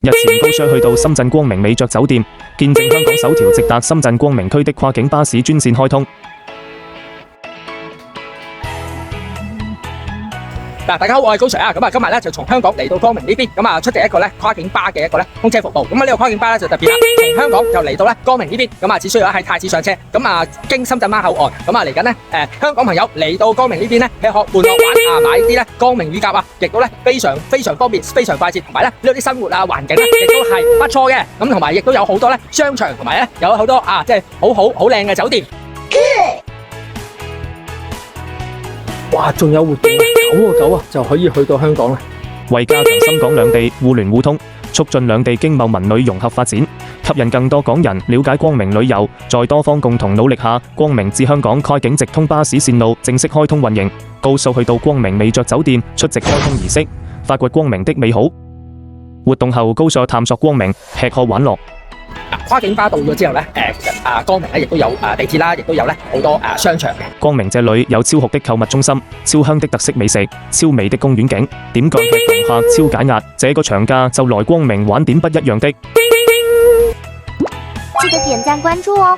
日前高商去到深圳光明美爵酒店，見證香港首條直達深圳光明區的跨境巴士專線開通。大家好，我係高 Sir 啊，今日咧就從香港嚟到光明呢邊，出席一個咧跨境巴嘅一個咧通車服務。呢個跨境巴咧就特別啦，從香港就嚟到咧光明呢邊，只需要喺太子上車，經深圳灣口岸，嚟緊咧香港朋友嚟到光明呢邊咧，吃喝玩樂玩買啲咧光明乳鴿亦都咧非常方便，非常快捷，同埋咧呢啲生活環境咧亦都係不錯嘅，同埋亦都有好多咧商場，同埋咧有好多即係好靚嘅酒店。哇，仲有活動9個9啊，就可以去到香港啦。為加強深港兩地互聯互通，促進兩地經貿文旅融合發展，吸引更多港人了解光明旅遊，在多方共同努力下，光明至香港跨境直通巴士線路正式開通運營。高數去到光明美爵酒店出席開通儀式，發掘光明的美好。活動後，高數探索光明，吃喝玩樂。跨境巴到咗之後咧，其實光明咧亦都有地鐵啦，亦都有咧好多商場嘅。光明這裏有超酷的購物中心、超香的特色美食、超美的公園景，點講吃同客超解壓。這個長假就來光明玩點不一樣的。記得點讚關注哦。